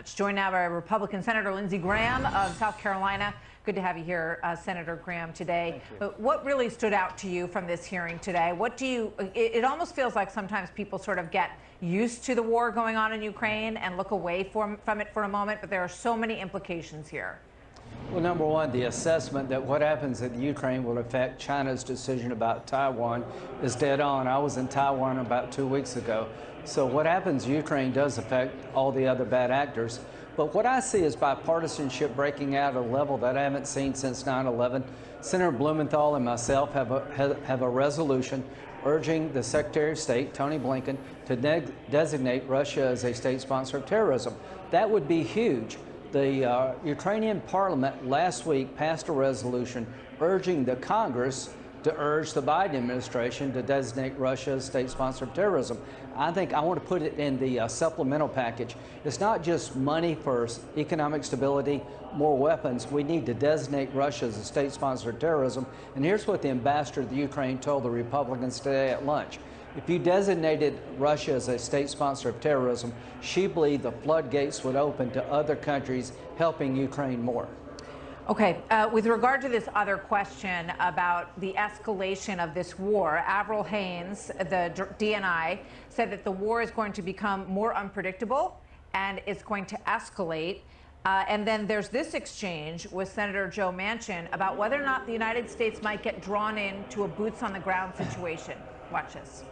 Joined now by Republican Senator Lindsey Graham of South Carolina. Good to have you here, Senator Graham, today. But what really stood out to you from this hearing today? What do you, it almost feels like sometimes people sort of get used to the war going on in Ukraine and look away from it for a moment, but there are so many implications here. Well, number one, the assessment that what happens in Ukraine will affect China's decision about Taiwan is dead on. I was in Taiwan about 2 weeks ago. So what happens in Ukraine does affect all the other bad actors. But what I see is bipartisanship breaking out at a level that I haven't seen since 9/11. Senator Blumenthal and myself have a resolution urging the Secretary of State, Tony Blinken, to designate Russia as a state sponsor of terrorism. That would be huge. The Ukrainian parliament last week passed a resolution urging the Congress to urge the Biden administration to designate Russia as state sponsor of terrorism. I think I want to put it in the supplemental package. It's not just money for economic stability, more weapons. We need to designate Russia as a state sponsor of terrorism. And here's what the ambassador of the Ukraine told the Republicans today at lunch. If you designated Russia as a state sponsor of terrorism, she believed the floodgates would open to other countries helping Ukraine more. Okay, with regard to this other question about the escalation of this war, Avril Haines, the DNI, said that the war is going to become more unpredictable and it's going to escalate. And then there's this exchange with Senator Joe Manchin about whether or not the United States might get drawn into a boots-on-the-ground situation. Watch this.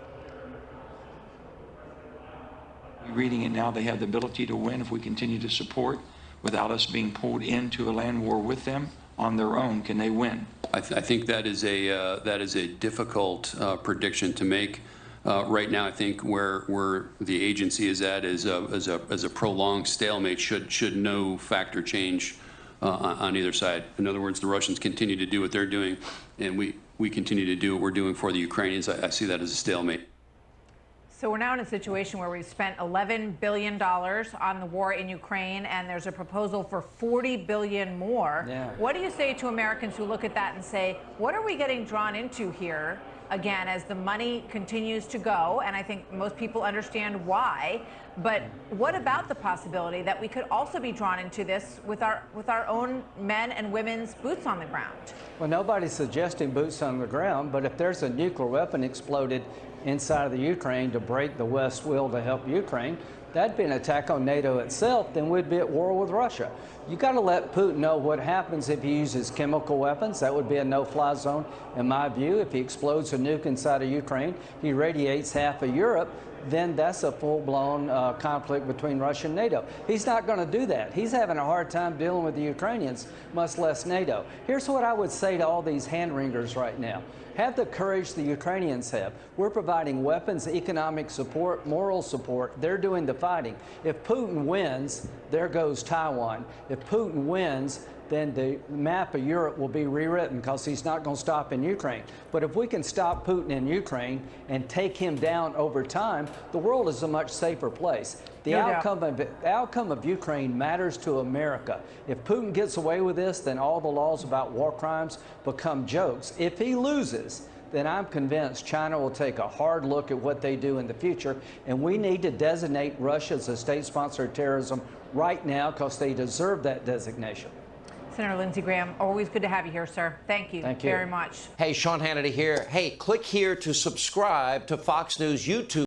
Reading it now, they have the ability to win if we continue to support without us being pulled into a land war with them. On their own, can they win? I think that is a difficult prediction to make. Right now, I think where the agency is at is a prolonged stalemate should no factor change on either side. In other words, the Russians continue to do what they're doing, and we continue to do what we're doing for the Ukrainians. I see that as a stalemate. So we're now in a situation where we've spent $11 billion on the war in Ukraine, and there's a proposal for $40 billion more. Yeah. What do you say to Americans who look at that and say, what are we getting drawn into here, again, as the money continues to go? And I think most people understand why. But what about the possibility that we could also be drawn into this with our own men and women's boots on the ground? Well, nobody's suggesting boots on the ground, but if there's a nuclear weapon exploded inside of the Ukraine to break the West's will to help Ukraine, that'd be an attack on NATO itself, then we'd be at war with Russia. You got to let Putin know what happens if he uses chemical weapons. That would be a no-fly zone, in my view. If he explodes a nuke inside of Ukraine, he radiates half of Europe, then that's a full-blown conflict between Russia and NATO. He's not going to do that. He's having a hard time dealing with the Ukrainians, much less NATO. Here's what I would say to all these hand-wringers right now. Have the courage the Ukrainians have. We're providing weapons, economic support, moral support. They're doing the fighting. If Putin wins, there goes Taiwan. If Putin wins, then the map of Europe will be rewritten because he's not going to stop in Ukraine. But if we can stop Putin in Ukraine and take him down over time, the world is a much safer place. The outcome of Ukraine matters to America. If Putin gets away with this, then all the laws about war crimes become jokes. If he loses, then I'm convinced China will take a hard look at what they do in the future, and we need to designate Russia as a state sponsor of terrorism right now because they deserve that designation. Senator Lindsey Graham, always good to have you here, sir. Thank you very much. Hey, Sean Hannity here. Hey, click here to subscribe to Fox News YouTube.